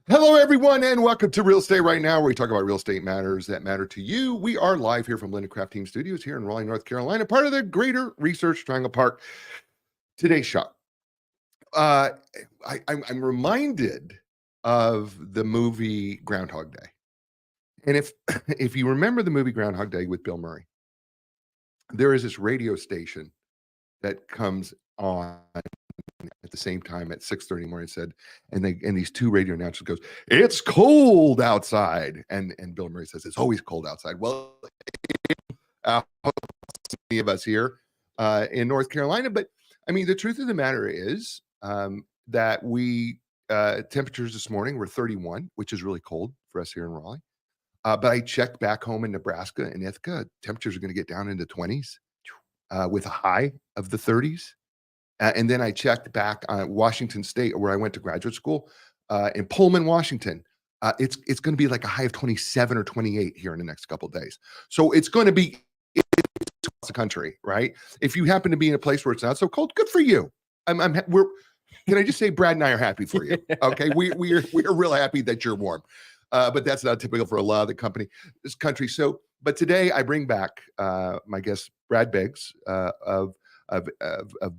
Hello, everyone, and welcome to Real Estate Right Now, where we talk about real estate matters that matter to you. We are live here from Linden Craft Team Studios here in Raleigh, North Carolina, part of the Greater Research Triangle Park. Today's show, uh, I'm reminded of the movie Groundhog Day, and if if you remember the movie Groundhog Day with Bill Murray, there is this radio station that comes on at the same time at 6:30 in the morning. Said, and these two radio announcers goes, "It's cold outside," and Bill Murray says, "It's always cold outside." Well, many of us here in North Carolina, but I mean, the truth of the matter is that we temperatures this morning were 31, which is really cold for us here in Raleigh. But I checked back home in Nebraska and Ithaca, temperatures are going to get down into 20s with a high of the 30s. And then I checked back on Washington State, where I went to graduate school in Pullman, Washington. It's going to be like a high of 27 or 28 here in the next couple of days. So it's going to be across the country, right? If you happen to be in a place where it's not so cold, good for you. We're. Can I just say, Brad and I are happy for you? Okay, we're real happy that you're warm, but that's not typical for a lot of the this country. So, but today I bring back my guest, Brad Biggs of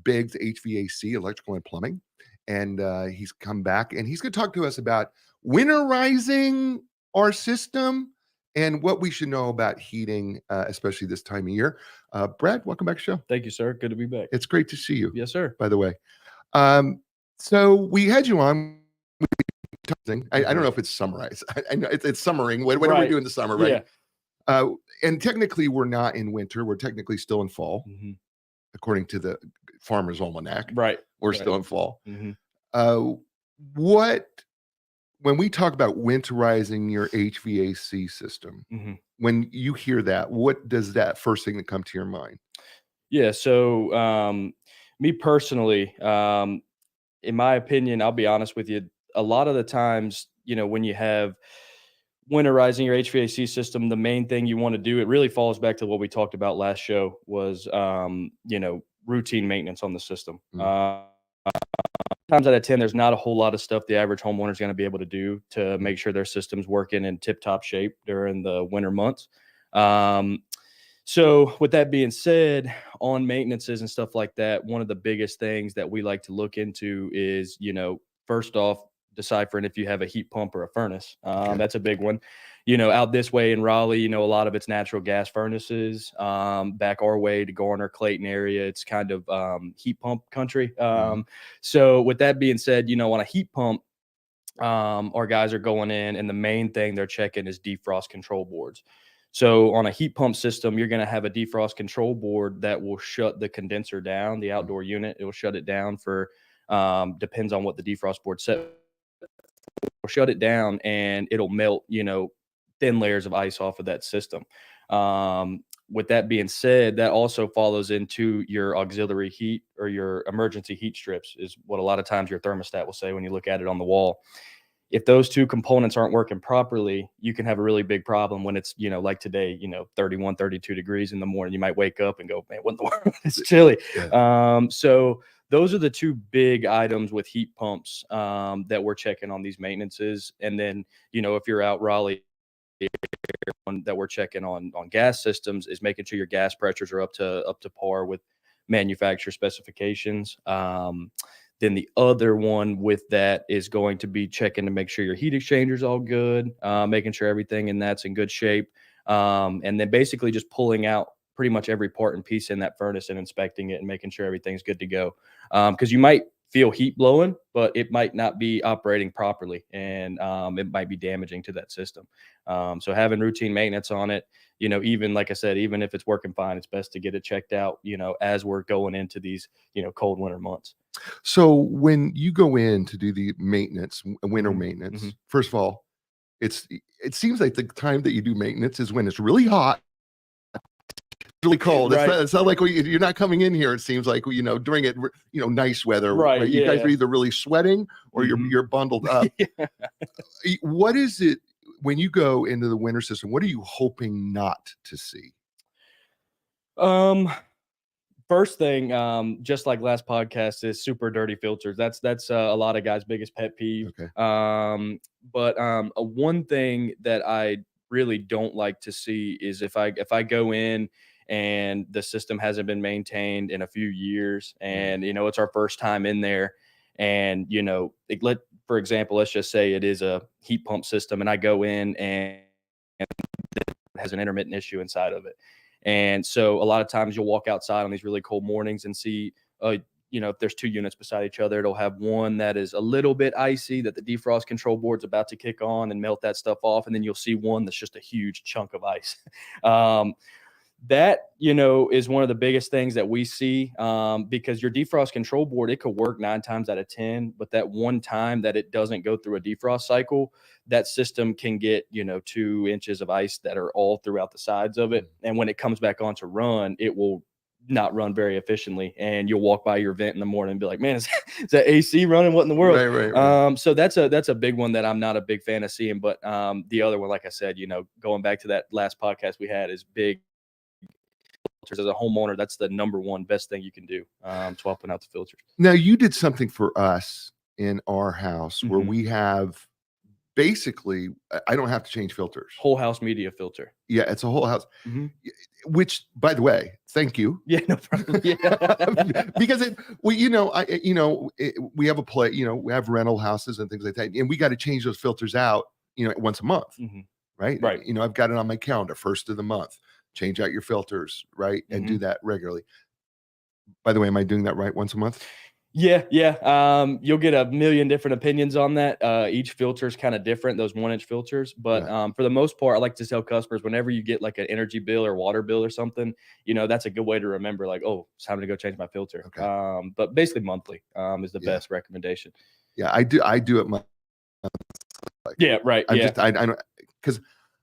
Biggs HVAC, electrical and plumbing, and he's come back and he's going to talk to us about winterizing our system and what we should know about heating, especially this time of year. Brad, welcome back to the show. Thank you, sir. Good to be back. It's great to see you. Yes, sir. By the way, so we had you on. I don't know if it's summarized. I know it's summering. What do we do in the summer, right? Yeah. And technically, we're not in winter. We're technically still in fall. Mm-hmm. According to the Farmer's Almanac, right? We're still in fall. Mm-hmm. When we talk about winterizing your HVAC system, mm-hmm. when you hear that, what does that first thing that come to your mind? Yeah. So, me personally, in my opinion, I'll be honest with you. A lot of the times, when you have winterizing your HVAC system, the main thing you want to do, it really falls back to what we talked about last show, was routine maintenance on the system. Mm-hmm. Times out of 10, there's not a whole lot of stuff the average homeowner is going to be able to do to make sure their system's working in tip-top shape during the winter months. So with that being said, on maintenances and stuff like that, one of the biggest things that we like to look into is, first off, deciphering if you have a heat pump or a furnace. Okay. That's a big one. Out this way in Raleigh, a lot of it's natural gas furnaces. Back our way to Garner, Clayton area, it's kind of heat pump country. So with that being said, on a heat pump, our guys are going in, and the main thing they're checking is defrost control boards. So on a heat pump system, you're going to have a defrost control board that will shut the condenser down, the outdoor unit. It will shut it down for, depends on what the defrost board set. Will shut it down, and it'll melt, thin layers of ice off of that system. With that being said, that also follows into your auxiliary heat or your emergency heat strips, is what a lot of times your thermostat will say when you look at it on the wall. If those two components aren't working properly, you can have a really big problem when it's, like today, 31, 32 degrees in the morning. You might wake up and go, man, what in the world? It's chilly. Yeah. So those are the two big items with heat pumps that we're checking on these maintenances. And then, if you're out Raleigh, that we're checking on gas systems is making sure your gas pressures are up to par with manufacturer specifications. Then the other one with that is going to be checking to make sure your heat exchanger is all good, making sure everything in that's in good shape. And then basically just pulling out pretty much every part and piece in that furnace and inspecting it and making sure everything's good to go. Because you might feel heat blowing, but it might not be operating properly, and it might be damaging to that system. So having routine maintenance on it, even like I said, even if it's working fine, it's best to get it checked out, as we're going into these, cold winter months. So when you go in to do the maintenance, winter mm-hmm. maintenance, mm-hmm. first of all, it seems like the time that you do maintenance is when it's really hot, really cold. Right. It's not like you're not coming in here. It seems like, during it, nice weather, right? You guys are either really sweating or mm-hmm. you're bundled up. Yeah. What is it when you go into the winter system? What are you hoping not to see? First thing, just like last podcast, is super dirty filters. That's a lot of guys' biggest pet peeve. Okay. But one thing that I really don't like to see is if I go in and the system hasn't been maintained in a few years, and it's our first time in there, and for example, let's just say it is a heat pump system, and I go in and it has an intermittent issue inside of it. And so a lot of times you'll walk outside on these really cold mornings and see, if there's two units beside each other, it'll have one that is a little bit icy that the defrost control board's about to kick on and melt that stuff off. And then you'll see one that's just a huge chunk of ice. That, is one of the biggest things that we see, because your defrost control board, it could work 9 times out of 10, but that one time that it doesn't go through a defrost cycle, that system can get, 2 inches of ice that are all throughout the sides of it. And when it comes back on to run, it will not run very efficiently. And you'll walk by your vent in the morning and be like, man, is that AC running? What in the world? Right. So that's a big one that I'm not a big fan of seeing. But the other one, like I said, going back to that last podcast we had, is big. As a homeowner, that's the number one best thing you can do, swapping out the filters. Now, you did something for us in our house where we have basically, I don't have to change filters. Whole house media filter. Yeah, it's a whole house. Which, by the way, thank you. Yeah, no problem. Yeah. Because we have a play, we have rental houses and things like that, and we got to change those filters out, once a month, right? Right. I've got it on my calendar, first of the month. Change out your filters, right? And do that regularly. By the way, am I doing that right once a month? Yeah. You'll get a million different opinions on that. Each filter is kind of different, those 1-inch filters. But for the most part, I like to tell customers, whenever you get like an energy bill or water bill or something, that's a good way to remember, like, oh, it's time to go change my filter. Okay. But basically monthly is the best recommendation. Yeah, I do it monthly. Yeah, right. I don't, because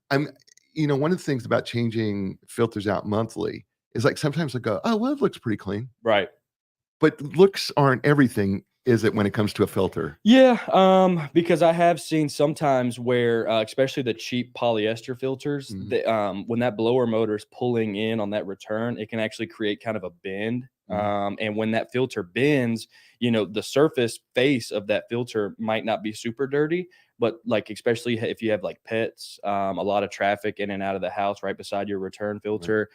I'm, one of the things about changing filters out monthly is, like, sometimes I go, oh, well, it looks pretty clean. Right. But looks aren't everything, is it, when it comes to a filter? Yeah, because I have seen sometimes where, especially the cheap polyester filters, when that blower motor is pulling in on that return, it can actually create kind of a bend. And when that filter bends, the surface face of that filter might not be super dirty, but like, especially if you have like pets, a lot of traffic in and out of the house right beside your return filter,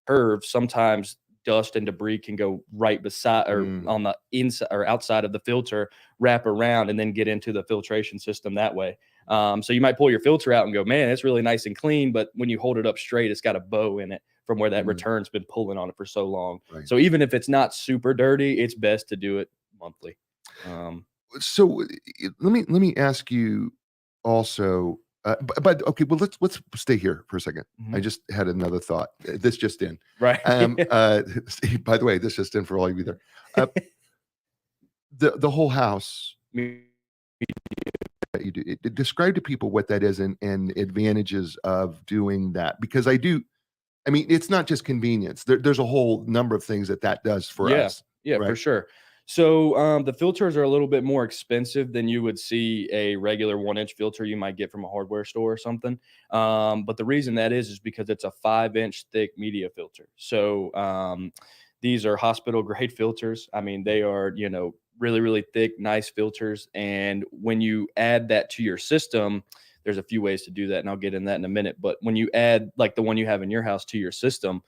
curve, sometimes dust and debris can go right beside or on the inside or outside of the filter, wrap around, and then get into the filtration system that way. So you might pull your filter out and go, man, it's really nice and clean. But when you hold it up straight, it's got a bow in it from where that return's been pulling on it for so long. Right. So even if it's not super dirty, it's best to do it monthly. So let me ask you also, but okay, well, let's stay here for a second. I just had another thought. This just in. Right. By the way, this just in for all of you there. The whole house. You do describe to people what that is and advantages of doing that, because it's not just convenience. There's a whole number of things that does for us. Yeah, right? For sure. So the filters are a little bit more expensive than you would see a regular 1-inch filter you might get from a hardware store or something. But the reason that is because it's a 5-inch thick media filter. So these are hospital grade filters. I mean, they are, really, really thick, nice filters. And when you add that to your system, there's a few ways to do that, and I'll get in that in a minute. But when you add like the one you have in your house to your system,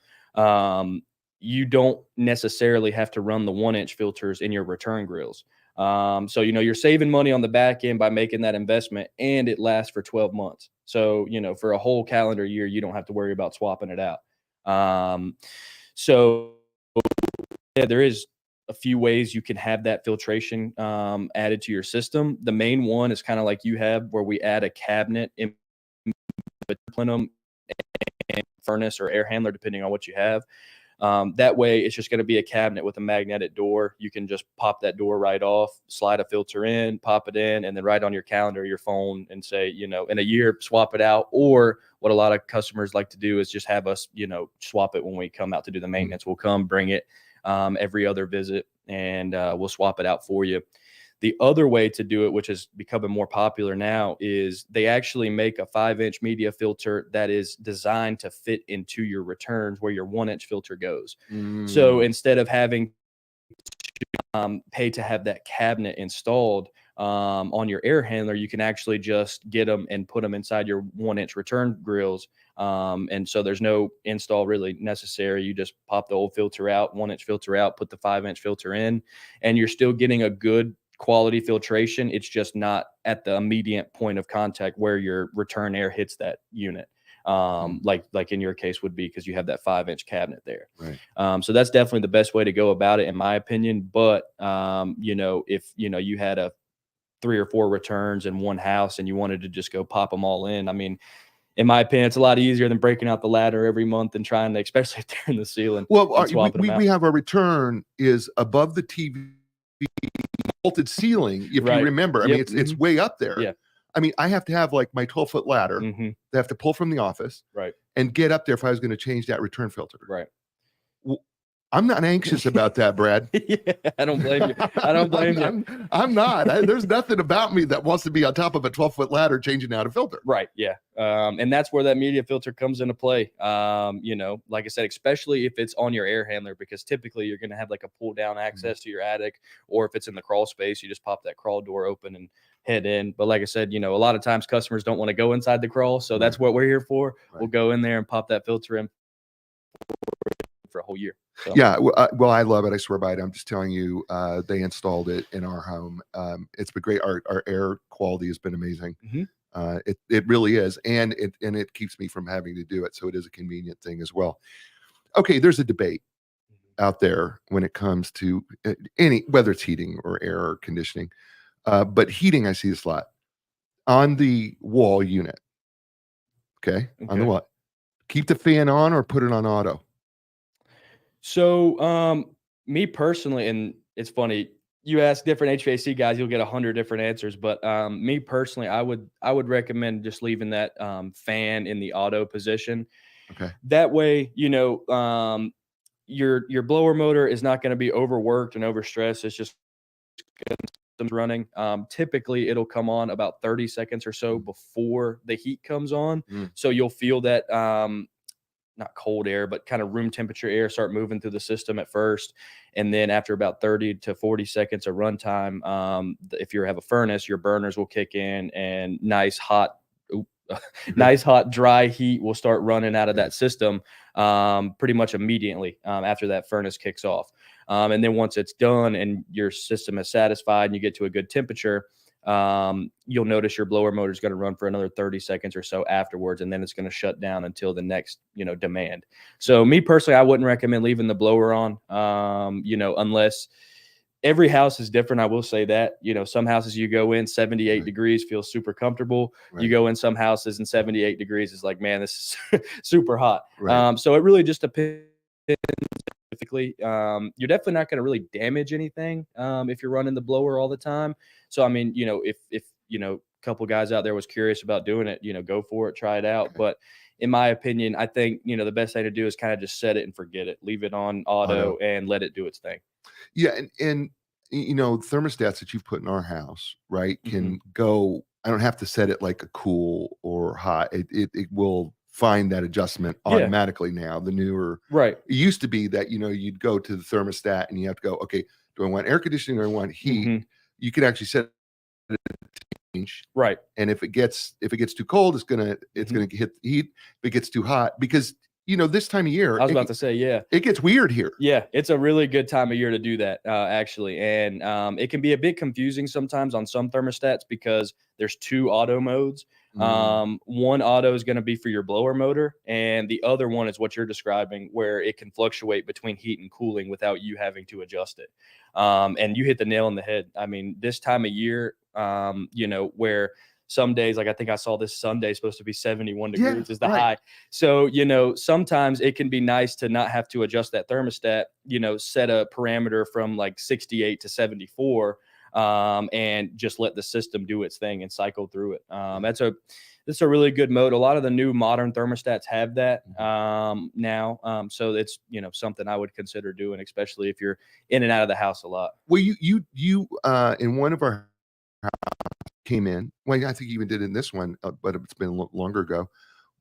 you don't necessarily have to run the 1-inch filters in your return grills. So, you're saving money on the back end by making that investment, and it lasts for 12 months. So, for a whole calendar year, you don't have to worry about swapping it out. So yeah, there is a few ways you can have that filtration added to your system. The main one is kind of like you have, where we add a cabinet in plenum and furnace or air handler, depending on what you have. That way, it's just going to be a cabinet with a magnetic door. You can just pop that door right off, slide a filter in, pop it in, and then write on your calendar, your phone, and say, in a year, swap it out. Or what a lot of customers like to do is just have us, swap it when we come out to do the maintenance. We'll come, bring it every other visit, and we'll swap it out for you. The other way to do it, which is becoming more popular now, is they actually make a 5-inch media filter that is designed to fit into your returns where your 1-inch filter goes. So instead of having pay to have that cabinet installed on your air handler, you can actually just get them and put them inside your 1-inch return grills. And so there's no install really necessary. You just pop the old filter out, 1-inch filter out, put the 5-inch filter in, and you're still getting a good quality filtration. It's just not at the immediate point of contact where your return air hits that unit. Like in your case would be because you have that 5-inch cabinet there. Right. So that's definitely the best way to go about it, in my opinion. But if you had a 3 or 4 returns in one house and you wanted to just go pop them all in, I mean, in my opinion, it's a lot easier than breaking out the ladder every month and trying to, especially if they're in the ceiling. Well, swapping them out. we have our return is above the TV vaulted ceiling. If Right. you remember, I Yep. mean, it's way up there. Yeah. I mean, I have to have like my 12-foot ladder. They have to pull from the office, Right. and get up there if I was going to change that return filter. Right. Well, I'm not anxious about that, Brad. Yeah, I don't blame you. I don't blame you. I'm not. There's nothing about me that wants to be on top of a 12-foot ladder changing out a filter. Right. Yeah. And that's where that media filter comes into play. Like I said, especially if it's on your air handler, because typically you're going to have like a pull down access to your attic, or if it's in the crawl space, you just pop that crawl door open and head in. But like I said, a lot of times customers don't want to go inside the crawl. So that's what we're here for. Right. We'll go in there and pop that filter in for a whole year. So. Yeah. Well, I love it. I swear by it. I'm just telling you, they installed it in our home. It's been great. Our air quality has been amazing. It really is. And it keeps me from having to do it. So it is a convenient thing as well. Okay. There's a debate out there when it comes to whether it's heating or air or conditioning. But heating, I see this a lot on the wall unit. Okay. On the what? Keep the fan on or put it on auto. So, me personally, and it's funny, you ask different HVAC guys, you'll get 100 different answers. But me personally, I would recommend just leaving that fan in the auto position. Okay. That way, your blower motor is not going to be overworked and overstressed. It's just running. Typically, it'll come on about 30 seconds or so before the heat comes on. So you'll feel that. Not cold air, but kind of room temperature air start moving through the system at first. And then after about 30 to 40 seconds of runtime, if you have a furnace, your burners will kick in and nice hot, dry heat will start running out of that system pretty much immediately after that furnace kicks off. And then once it's done and your system is satisfied and you get to a good temperature, you'll notice your blower motor is going to run for another 30 seconds or so afterwards, and then it's going to shut down until the next, demand. So me personally, I wouldn't recommend leaving the blower on, unless every house is different. I will say that, some houses you go in 78 degrees, feel super comfortable. Right. You go in some houses and 78 degrees is like, man, this is super hot. Right. So it really just depends. Specifically, you're definitely not going to really damage anything if you're running the blower all the time. So I mean, if a couple guys out there was curious about doing it, go for it, try it out. Okay. But in my opinion, I think the best thing to do is kind of just set it and forget it, leave it on auto and let it do its thing. Yeah, and thermostats that you've put in our house, right, can go. I don't have to set it like a cool or hot. It will find that adjustment automatically now. The newer, right. It used to be that, you'd go to the thermostat and you have to go, okay, do I want air conditioning or do I want heat? You can actually set it to change. Right. And if it gets too cold, it's gonna hit heat. If it gets too hot, because this time of year, I was about to say, it gets weird here. Yeah, it's a really good time of year to do that, actually. And it can be a bit confusing sometimes on some thermostats because there's 2 auto modes. One auto is going to be for your blower motor, and the other one is what you're describing, where it can fluctuate between heat and cooling without you having to adjust it. And you hit the nail on the head. I mean, this time of year, where some days, like I think I saw this Sunday, supposed to be 71 degrees is the high. So, sometimes it can be nice to not have to adjust that thermostat, set a parameter from like 68 to 74. and just let the system do its thing and cycle through it. That's a really good mode. A lot of the new modern thermostats have that now. So it's, something I would consider doing, especially if you're in and out of the house a lot. Well, you in one of our came in. Well, I think you even did in this one, but it's been longer ago.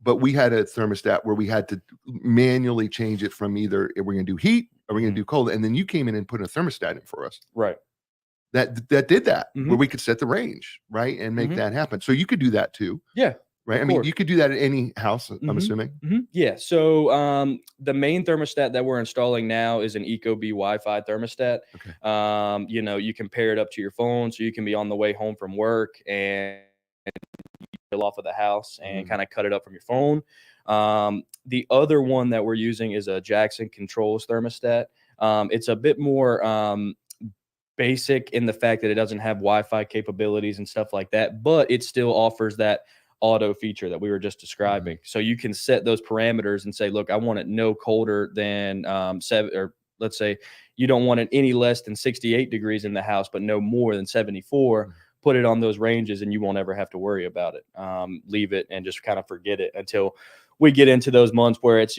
But we had a thermostat where we had to manually change it from either are we going to do heat or are we going to do cold, and then you came in and put a thermostat in for us. Right. That did that, where we could set the range, right, and make that happen. So you could do that too. Yeah. Right. I mean, you could do that at any house, I'm assuming. Yeah. So the main thermostat that we're installing now is an Ecobee Wi-Fi thermostat. Okay. You can pair it up to your phone, so you can be on the way home from work and fill off of the house and kind of cut it up from your phone. The other one that we're using is a Jackson Controls thermostat. It's a bit more basic in the fact that it doesn't have Wi-Fi capabilities and stuff like that, but it still offers that auto feature that we were just describing. So you can set those parameters and say, look, I want it no colder than 7, or let's say you don't want it any less than 68 degrees in the house, but no more than 74. Put it on those ranges and you won't ever have to worry about it. Leave it and just kind of forget it until we get into those months where it's,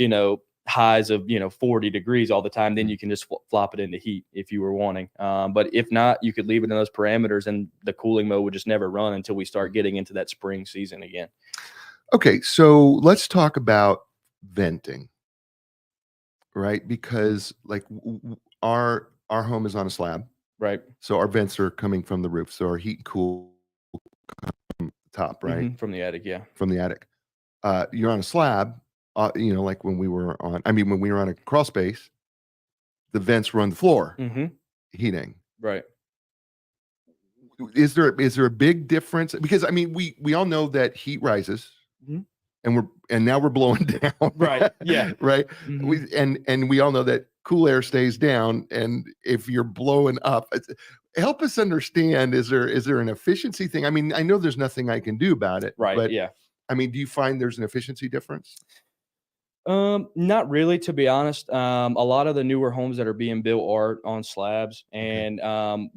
highs of 40 degrees all the time. Then you can just flop it into heat if you were wanting, but if not, you could leave it in those parameters and the cooling mode would just never run until we start getting into that spring season again. Okay, so let's talk about venting, right? Because like our home is on a slab, right? So our vents are coming from the roof, so our heat and cool come top, right? From the attic. Yeah. From the attic. You're on a slab. Like when we were on a crawl space, the vents run the floor, heating. Right. Is there a big difference? Because I mean, we all know that heat rises, and now we're blowing down. Right. Yeah. Right. And we all know that cool air stays down, and if you're blowing up, help us understand. Is there an efficiency thing? I mean, I know there's nothing I can do about it. Right. But yeah. I mean, do you find there's an efficiency difference? Not really, to be honest. A lot of the newer homes that are being built are on slabs, and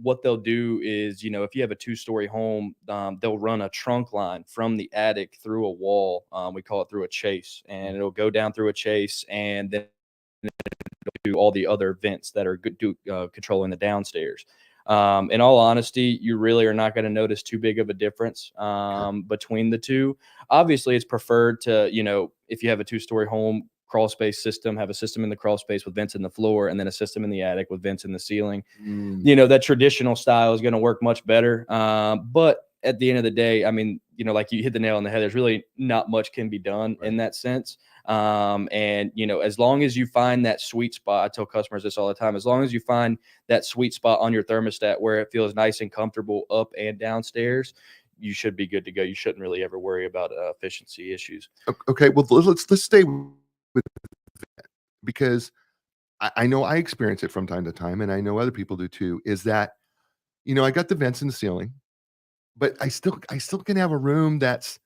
what they'll do is, if you have a 2-story home, they'll run a trunk line from the attic through a wall. We call it through a chase, and it'll go down through a chase, and then do all the other vents that are controlling the downstairs. In all honesty, you really are not going to notice too big of a difference between the two. Obviously, it's preferred to, if you have a 2-story home, crawl space system, have a system in the crawl space with vents in the floor, and then a system in the attic with vents in the ceiling. That traditional style is going to work much better. But at the end of the day, I mean, like you hit the nail on the head, there's really not much can be done in that sense. And as long as you find that sweet spot, I tell customers this all the time, as long as you find that sweet spot on your thermostat where it feels nice and comfortable up and downstairs, you should be good to go. You shouldn't really ever worry about efficiency issues. Okay. Well, let's stay with that, because I know I experience it from time to time, and I know other people do too, is that, I got the vents in the ceiling, but I still can have a room that's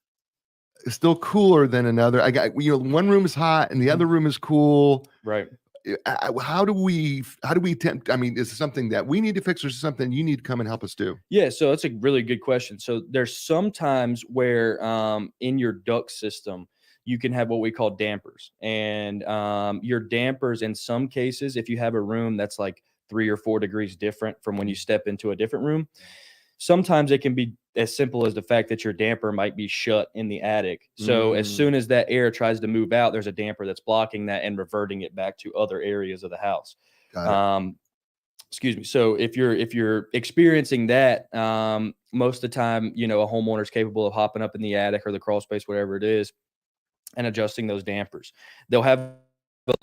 still cooler than another. I got, one room is hot and the other room is cool. Right. How do we attempt? I mean, is it something that we need to fix, or is it something you need to come and help us do? Yeah, so that's a really good question. So there's some times where in your duct system, you can have what we call dampers. And your dampers, in some cases, if you have a room that's like 3 or 4 degrees different from when you step into a different room, sometimes it can be as simple as the fact that your damper might be shut in the attic. So as soon as that air tries to move out, there's a damper that's blocking that and reverting it back to other areas of the house. Excuse me. So if you're experiencing that, most of the time, a homeowner is capable of hopping up in the attic or the crawl space, whatever it is, and adjusting those dampers. They'll have a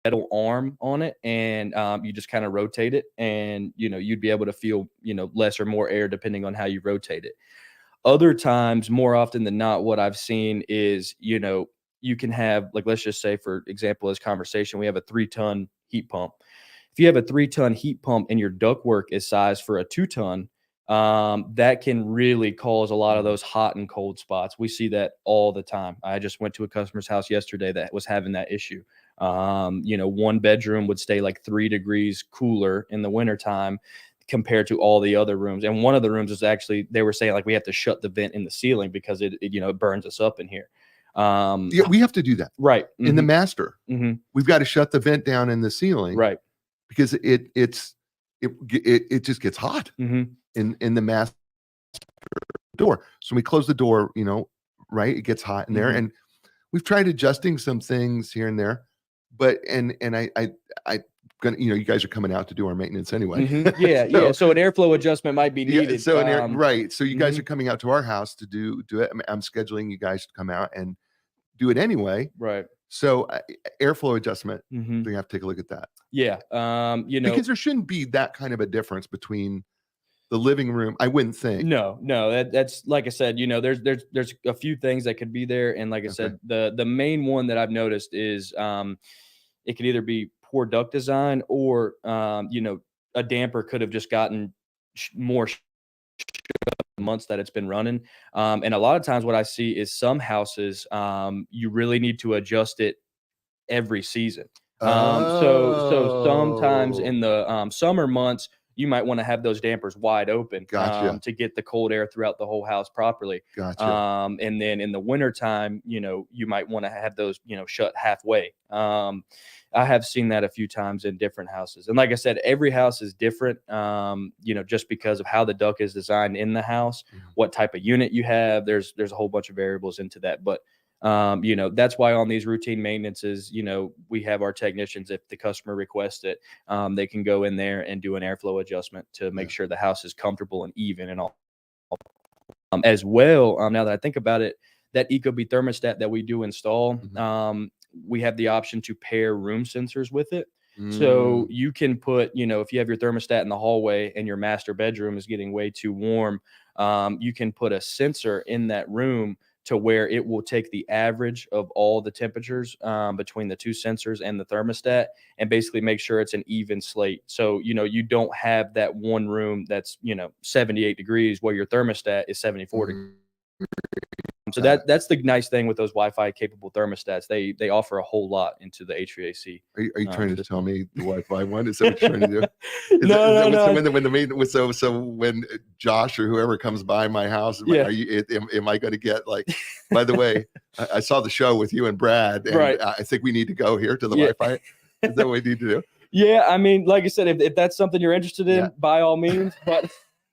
metal arm on it, and you just kind of rotate it, and you'd be able to feel less or more air depending on how you rotate it. Other times, more often than not, what I've seen is you can have, like, let's just say, for example, this conversation, we have a 3-ton heat pump. If you have a 3-ton heat pump and your ductwork is sized for a 2-ton, that can really cause a lot of those hot and cold spots. We see that all the time. I just went to a customer's house yesterday that was having that issue. One bedroom would stay like 3 degrees cooler in the wintertime. compared to all the other rooms. And one of the rooms is actually, they were saying like we have to shut the vent in the ceiling because it it burns us up in here. Yeah, we have to do that Right. in the master. Mhm. We've got to shut the vent down in the ceiling, Right. because it just gets hot Mhm. in the master door. So when we close the door, right, it gets hot in there, Mhm. and we've tried adjusting some things here and there, but I gonna, you guys are coming out to do our maintenance anyway. Mhm. Yeah, yeah. So So an airflow adjustment might be yeah, needed. so right. So you guys Mhm. are coming out to our house to do it. I'm scheduling you guys to come out and do it anyway. Right. So airflow adjustment, Mhm. we have to take a look at that, Yeah. because there shouldn't be that kind of a difference between the living room, I wouldn't think. No, that's like I said, there's a few things that could be there, and like I Okay. said, the main one that I've noticed is it could either be poor duct design or a damper could have just gotten more months that it's been running. And a lot of times, what I see is some houses you really need to adjust it every season. So sometimes Oh, in the summer months, you might want to have those dampers wide open gotcha. to get the cold air throughout the whole house properly. Gotcha. And then in the wintertime, you might want to have those, shut halfway. I have seen that a few times in different houses. And like I said, every house is different, just because of how the duct is designed in the house, Mhm. what type of unit you have. There's a whole bunch of variables into that. But that's why on these routine maintenances, we have our technicians, if the customer requests it, they can go in there and do an airflow adjustment to make Yeah. sure the house is comfortable and even and all. As well, now that I think about it, that Ecobee thermostat that we do install, Mhm. we have the option to pair room sensors with it. So Mm, you can put, if you have your thermostat in the hallway and your master bedroom is getting way too warm, you can put a sensor in that room to where it will take the average of all the temperatures between the two sensors and the thermostat and basically make sure it's an even slate. So, you don't have that one room that's, 78 degrees where your thermostat is 74 degrees. mm, So got it. that's the nice thing with those Wi-Fi capable thermostats. They offer a whole lot into the HVAC Are you trying to tell system. me the Wi-Fi one? Is that what you're trying to do? No, Is no, that what, so no. when the main so when Josh or whoever comes by my house, Yeah. are you am I going to get like? By the way, I saw the show with you and Brad, and Right. I think we need to go here to the Yeah. Wi-Fi. Is that what we need to do? Yeah. I mean, like I said, if that's something you're interested Yeah. in, by all means. But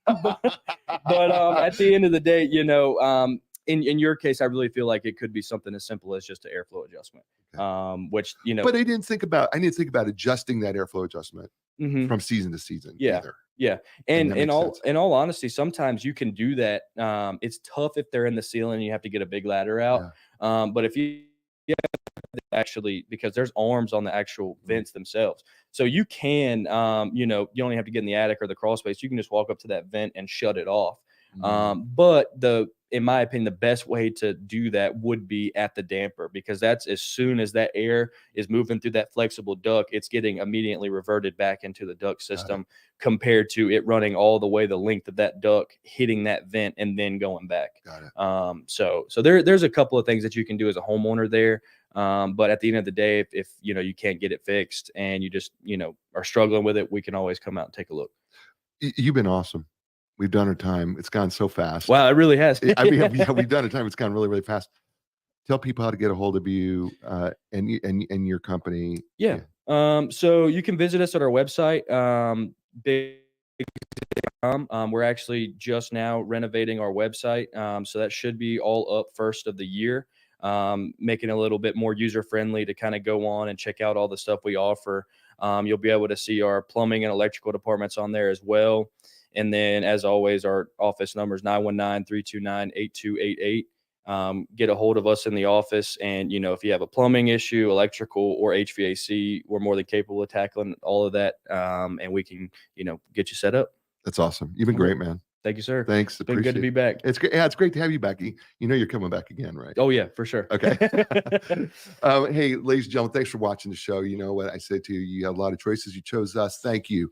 at the end of the day, in your case, I really feel like it could be something as simple as just an airflow adjustment. Okay. Which But I didn't think about adjusting that airflow adjustment mhm. from season to season Yeah. either. Yeah. And And that makes sense. in all honesty, sometimes you can do that. It's tough if they're in the ceiling and you have to get a big ladder out. Yeah. But if you actually, because there's arms on the actual Mm, vents themselves, so you can you only have to get in the attic or the crawl space. You can just walk up to that vent and shut it off. mm, But in my opinion, the best way to do that would be at the damper, because that's as soon as that air is moving through that flexible duct, it's getting immediately reverted back into the duct got it. system compared to it running all the way the length of that duct, hitting that vent and then going back. Got it. So there's a couple of things that you can do as a homeowner there. But at the end of the day, if you can't get it fixed and you just are struggling with it, we can always come out and take a look. You've been awesome. We've done our time. It's gone so fast. Wow, it really has. I mean, yeah, we've done our time. It's gone really, really fast. Tell people how to get a hold of you and your company. Yeah. So you can visit us at our website, big. We're actually just now renovating our website, so that should be all up first of the year. Making it a little bit more user friendly to kind of go on and check out all the stuff we offer. You'll be able to see our plumbing and electrical departments on there as well. And then, as always, our office number is 919-329-8288. Get a hold of us in the office. And, if you have a plumbing issue, electrical, or HVAC, we're more than capable of tackling all of that. And we can, get you set up. That's awesome. You've been great, man. Thank you, sir. Thanks. It's been good to be Appreciate back. it. It's great. Yeah, it's great to have you back. You're coming back again, right? Oh, yeah, for sure. Okay. Hey, ladies and gentlemen, thanks for watching the show. You know what I say to you, you have a lot of choices. You chose us. Thank you.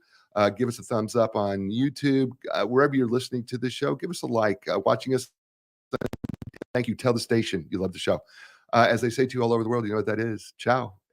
Give us a thumbs up on YouTube. Wherever you're listening to this show, give us a like. Watching us, thank you. Tell the station you love the show. As they say to you all over the world, you know what that is. Ciao.